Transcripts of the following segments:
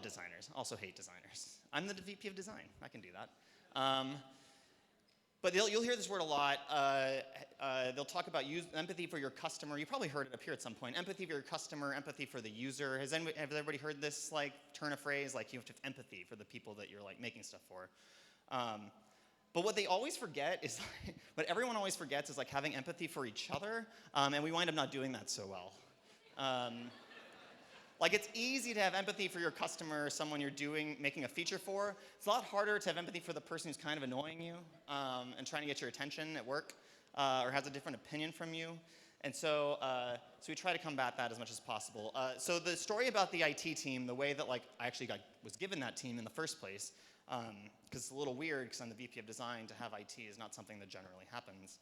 designers, also hate designers. I'm the VP of design, I can do that. But you'll hear this word a lot. They'll talk about empathy for your customer. You probably heard it up here at some point. Empathy for your customer, empathy for the user. Has everybody heard this like turn of phrase? Like you have to have empathy for the people that you're like making stuff for. But what they always forget is, what everyone always forgets is like having empathy for each other, and we wind up not doing that so well. Like it's easy to have empathy for your customer, someone you're making a feature for. It's a lot harder to have empathy for the person who's kind of annoying you and trying to get your attention at work or has a different opinion from you. And so we try to combat that as much as possible. So the story about the IT team, the way that like I actually was given that team in the first place, because it's a little weird because I'm the VP of design, to have IT is not something that generally happens.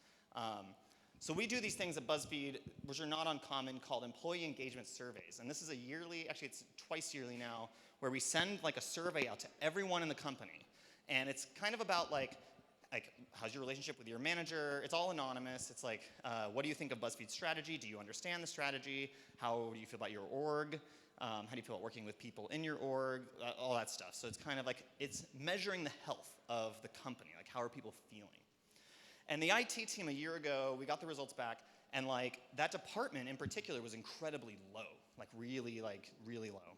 So we do these things at BuzzFeed, which are not uncommon, called employee engagement surveys. And this is a yearly, actually it's twice yearly now, where we send like a survey out to everyone in the company. And it's kind of about like how's your relationship with your manager? It's all anonymous. It's like, what do you think of BuzzFeed's strategy? Do you understand the strategy? How do you feel about your org? How do you feel about working with people in your org? All that stuff. So it's kind of like, it's measuring the health of the company. Like, how are people feeling? And the IT team a year ago, we got the results back, and like that department in particular was incredibly low, like really low.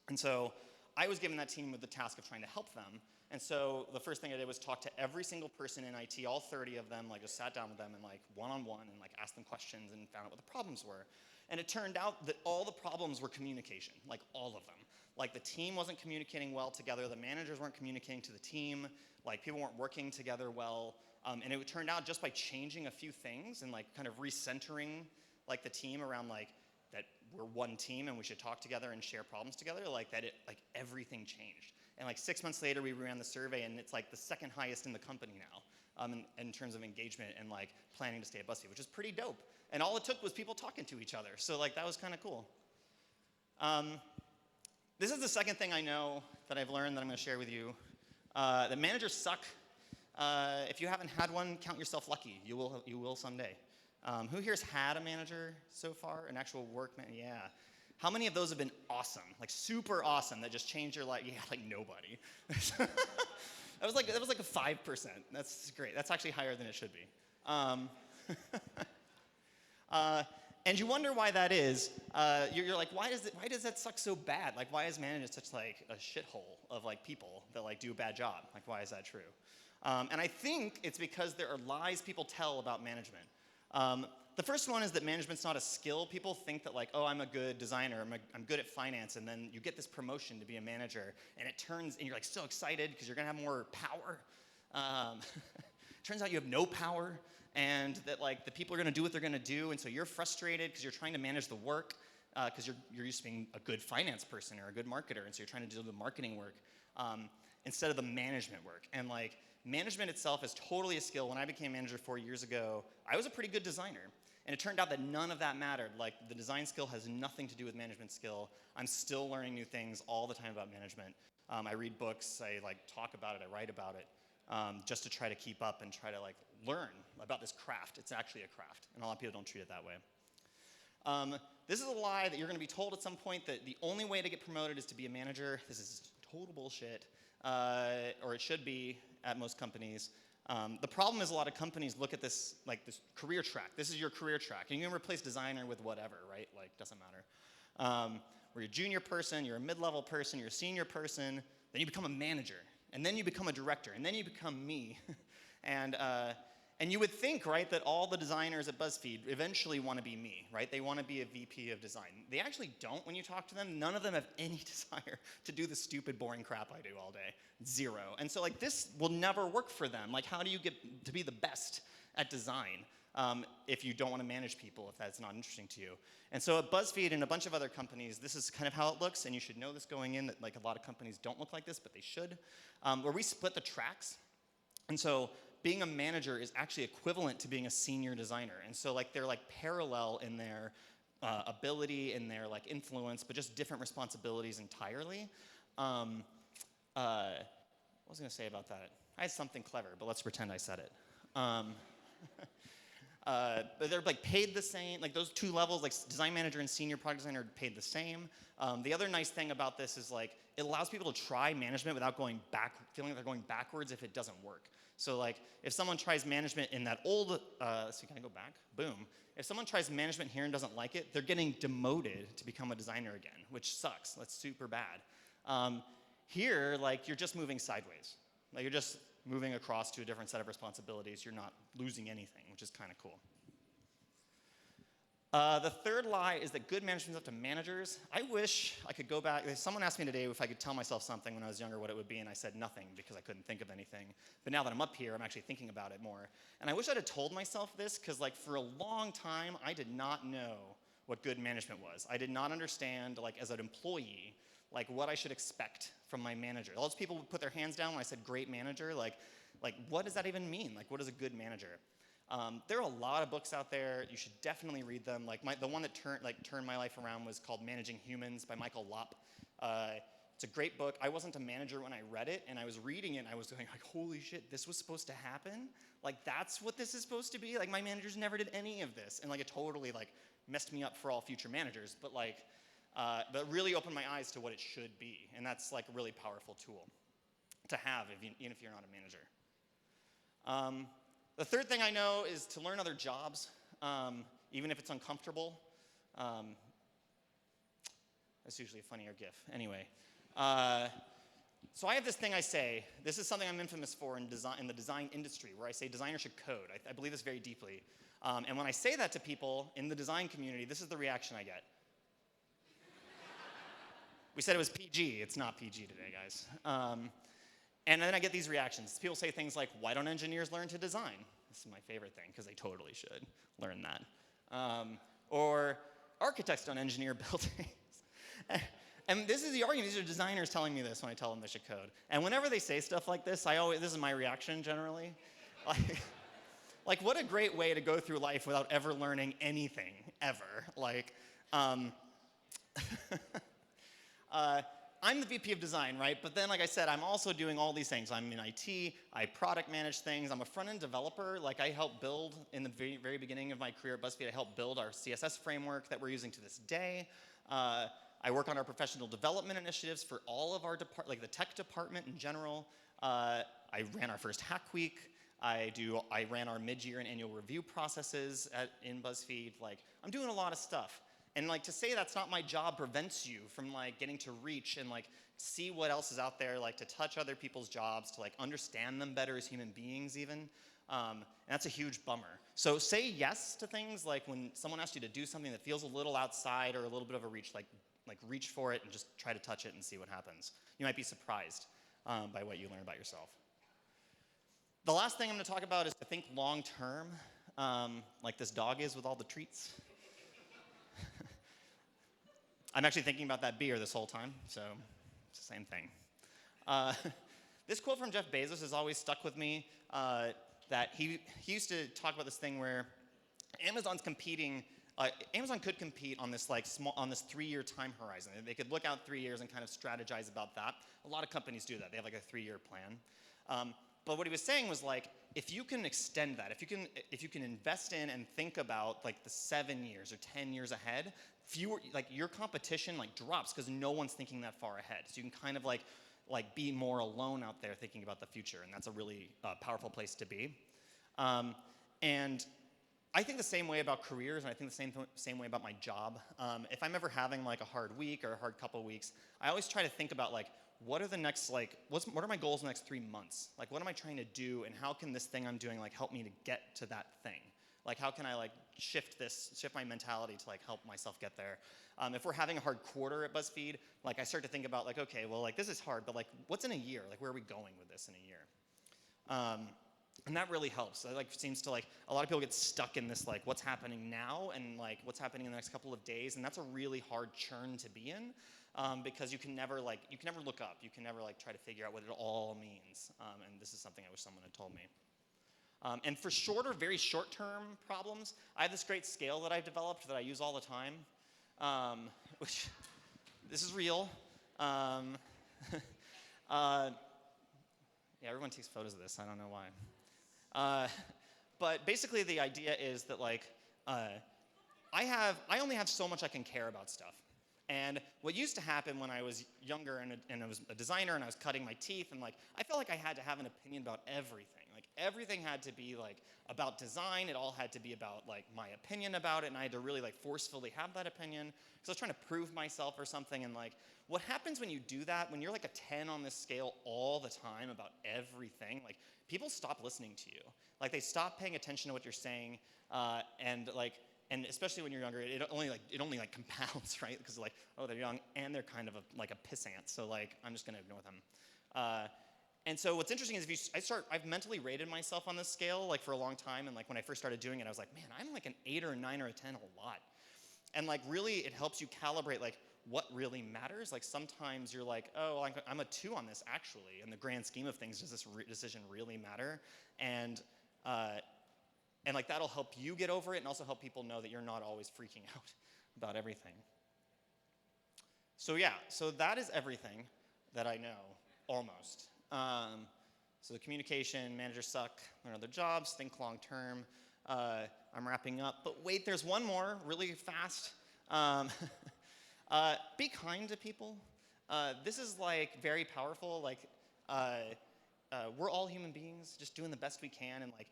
And so I was given that team with the task of trying to help them. And so the first thing I did was talk to every single person in IT, all 30 of them, like just sat down with them and like one-on-one and like asked them questions and found out what the problems were. And it turned out that all the problems were communication, like all of them. Like the team wasn't communicating well together, the managers weren't communicating to the team, like people weren't working together well. And it turned out just by changing a few things and like kind of recentering like the team around like that we're one team and we should talk together and share problems together, like that everything changed. And like 6 months later we ran the survey and it's like the second highest in the company now in terms of engagement and like planning to stay at BuzzFeed, which is pretty dope. And all it took was people talking to each other. So like that was kind of cool. This is the second thing I know that I've learned that I'm going to share with you. That managers suck. If you haven't had one, count yourself lucky. You will someday. Who here's had a manager so far? An actual work man? Yeah. How many of those have been awesome? Like super awesome that just changed your life? Yeah, like nobody. that was like a 5%. That's great. That's actually higher than it should be. And you wonder why that is. You're like, why does that suck so bad? Like, why is management such like a shithole of like people that like do a bad job? Like, why is that true? And I think it's because there are lies people tell about management. The first one is that management's not a skill. People think that like, oh, I'm a good designer, I'm good at finance, and then you get this promotion to be a manager, and and you're like so excited because you're gonna have more power. Turns out you have no power, and that like the people are gonna do what they're gonna do, and so you're frustrated because you're trying to manage the work, because you're used to being a good finance person or a good marketer, and so you're trying to do the marketing work instead of the management work. And like management itself is totally a skill. When I became manager 4 years ago, I was a pretty good designer. And it turned out that none of that mattered. Like the design skill has nothing to do with management skill. I'm still learning new things all the time about management. I read books, I like talk about it, I write about it, just to try to keep up and try to like learn about this craft. It's actually a craft, and a lot of people don't treat it that way. This is a lie that you're gonna be told at some point that the only way to get promoted is to be a manager. This is total bullshit, or it should be at most companies. The problem is a lot of companies look at this like this career track. This is your career track. And you can replace designer with whatever, right? Like, doesn't matter. Where you're a junior person, you're a mid-level person, you're a senior person, then you become a manager, and then you become a director, and then you become me. And you would think, right, that all the designers at BuzzFeed eventually want to be me, right? They want to be a VP of design. They actually don't when you talk to them. None of them have any desire to do the stupid, boring crap I do all day. Zero. And so like this will never work for them. Like how do you get to be the best at design if you don't want to manage people, if that's not interesting to you? And so at BuzzFeed and a bunch of other companies, this is kind of how it looks, and you should know this going in, that like a lot of companies don't look like this, but they should, where we split the tracks. And so being a manager is actually equivalent to being a senior designer. And so like they're like parallel in their ability, in their like influence, but just different responsibilities entirely. What was I gonna say about that? I had something clever, but let's pretend I said it. But they're like paid the same, like those two levels, like design manager and senior product designer, are paid the same. The other nice thing about this is like it allows people to try management without going back, feeling like they're going backwards if it doesn't work. So like if someone tries management in that old, so can I go back? Boom. If someone tries management here and doesn't like it, they're getting demoted to become a designer again, which sucks. That's super bad. Here, like you're just moving sideways. Like you're just moving across to a different set of responsibilities. You're not losing anything, which is kind of cool. The third lie is that good management is up to managers. I wish I could go back. Someone asked me today if I could tell myself something when I was younger, what it would be, and I said nothing because I couldn't think of anything. But now that I'm up here, I'm actually thinking about it more. And I wish I'd have told myself this because like for a long time, I did not know what good management was. I did not understand, like as an employee, like what I should expect from my manager. All those people would put their hands down when I said great manager. Like what does that even mean? Like what is a good manager? There are a lot of books out there. You should definitely read them. Like the one that turned my life around was called Managing Humans by Michael Lopp. It's a great book. I wasn't a manager when I read it, and I was reading it, and I was going like, holy shit, this was supposed to happen? Like that's what this is supposed to be? Like my managers never did any of this, and like it totally like messed me up for all future managers. But like, but really opened my eyes to what it should be, and that's like a really powerful tool to have even if you're not a manager. The third thing I know is to learn other jobs, even if it's uncomfortable. That's usually a funnier GIF. Anyway, so I have this thing I say. This is something I'm infamous for in the design industry, where I say designers should code. I believe this very deeply. And when I say that to people in the design community, this is the reaction I get. We said it was PG. It's not PG today, guys. And then I get these reactions. People say things like, why don't engineers learn to design? This is my favorite thing, because they totally should learn that. Or architects don't engineer buildings. And this is the argument. These are designers telling me this when I tell them they should code. And whenever they say stuff like this, this is my reaction generally. Like what a great way to go through life without ever learning anything, ever. Like, I'm the VP of design, right? But then, like I said, I'm also doing all these things. I'm in IT, I product manage things, I'm a front-end developer. Like I helped build, in the very, very beginning of my career at BuzzFeed, I helped build our CSS framework that we're using to this day. I work on our professional development initiatives for all of our like the tech department in general. I ran our first Hack Week. I ran our mid-year and annual review processes in BuzzFeed. Like, I'm doing a lot of stuff. And like to say that's not my job prevents you from like getting to reach and like see what else is out there, like to touch other people's jobs, to like understand them better as human beings even. And that's a huge bummer. So say yes to things like when someone asks you to do something that feels a little outside or a little bit of a reach, like reach for it and just try to touch it and see what happens. You might be surprised by what you learn about yourself. The last thing I'm going to talk about is to think long term, like this dog is with all the treats. I'm actually thinking about that beer this whole time, so it's the same thing. This quote from Jeff Bezos has always stuck with me, that he used to talk about this thing where Amazon's competing. Amazon could compete on this on this 3-year time horizon. They could look out 3 years and kind of strategize about that. A lot of companies do that. They have like a 3-year plan. But what he was saying was like, if you can extend that, if you can invest in and think about like the 7 years or 10 years ahead, your competition like drops because no one's thinking that far ahead. So you can kind of like be more alone out there thinking about the future, and that's a really powerful place to be. And I think the same way about careers, and I think the same way about my job. If I'm ever having like a hard week or a hard couple weeks, I always try to think about like, what are the next what are my goals in the next 3 months? Like, what am I trying to do, and how can this thing I'm doing like help me to get to that thing? Like, how can I like shift my mentality to like help myself get there? If we're having a hard quarter at BuzzFeed, like I start to think about like, okay, well like this is hard, but like what's in a year? Like where are we going with this in a year? And that really helps. It like seems to like a lot of people get stuck in this like what's happening now and like what's happening in the next couple of days, and that's a really hard churn to be in. Because you can never look up. You can never like try to figure out what it all means. And this is something I wish someone had told me. And for shorter, very short-term problems, I have this great scale that I've developed that I use all the time, which this is real. Yeah, everyone takes photos of this. I don't know why. But basically, the idea is that like uh, I only have so much I can care about stuff. And what used to happen when I was younger and I was a designer and I was cutting my teeth and like I felt like I had to have an opinion about everything. Like everything had to be like about design. It all had to be about like my opinion about it, and I had to really like forcefully have that opinion because I was trying to prove myself or something. And like what happens when you do that, when you're like a 10 on this scale all the time about everything, like people stop listening to you. Like they stop paying attention to what you're saying, and especially when you're younger, it only compounds, right? Because like, oh, they're young and they're kind of like a pissant, so like I'm just gonna ignore them. And so what's interesting is I've mentally rated myself on this scale like for a long time, and like when I first started doing it, I was like, man, I'm like an 8 or a 9 or a 10 a lot. And like really, it helps you calibrate like what really matters. Like sometimes you're like, oh, I'm a 2 on this actually. In the grand scheme of things, does this decision really matter? And like that'll help you get over it and also help people know that you're not always freaking out about everything. So yeah, so that is everything that I know, almost. So the communication, managers suck, learn other jobs, think long term. I'm wrapping up, but wait, there's one more really fast. Be kind to people. This is like very powerful. Like we're all human beings, just doing the best we can, and like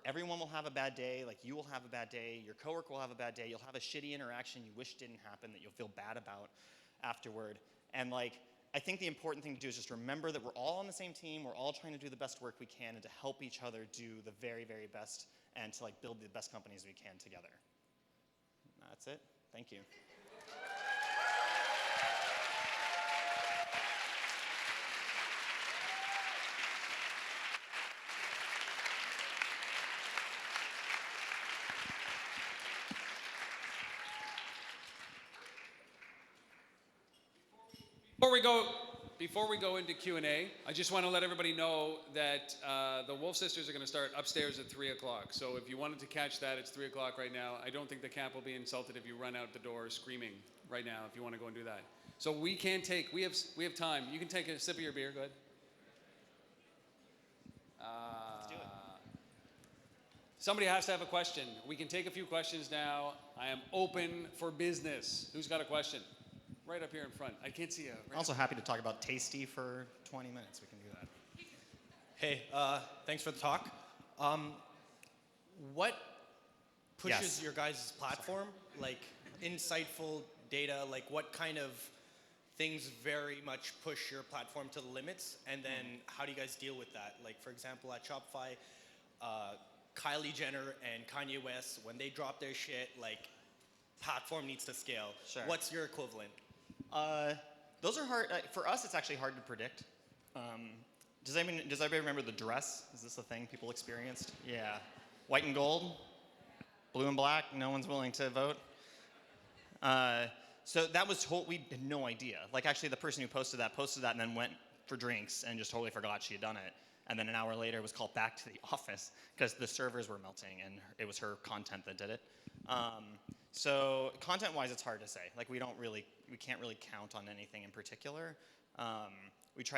everyone will have a bad day. Like you will have a bad day, your coworker will have a bad day. You'll have a shitty interaction you wish didn't happen that you'll feel bad about afterward. And like I think the important thing to do is just remember that we're all on the same team. We're all trying to do the best work we can and to help each other do the very, very best and to like build the best companies we can together. That's it. Thank you. Before we go into Q&A, I just want to let everybody know that the Wolf Sisters are going to start upstairs at 3 o'clock. So if you wanted to catch that, it's 3 o'clock right now. I don't think the camp will be insulted if you run out the door screaming right now if you want to go and do that. So we have time. You can take a sip of your beer. Go ahead. Let's do it. Somebody has to have a question. We can take a few questions now. I am open for business. Who's got a question? Right up here in front. I can't see you. I'm also happy to talk about Tasty for 20 minutes. We can do that. Hey, thanks for the talk. What pushes Yes. your guys' platform? Like insightful data, like what kind of things very much push your platform to the limits? And then how do you guys deal with that? Like for example, at Shopify, Kylie Jenner and Kanye West, when they drop their shit, like platform needs to scale. Sure. What's your equivalent? Those are hard. For us, it's actually hard to predict. Does anybody remember the dress? Is this a thing people experienced? Yeah. White and gold, blue and black. No one's willing to vote. So that was we had no idea. Like actually, the person who posted that and then went for drinks and just totally forgot she had done it. And then an hour later, was called back to the office because the servers were melting and it was her content that did it. So content-wise, it's hard to say. Like we can't really count on anything in particular. We try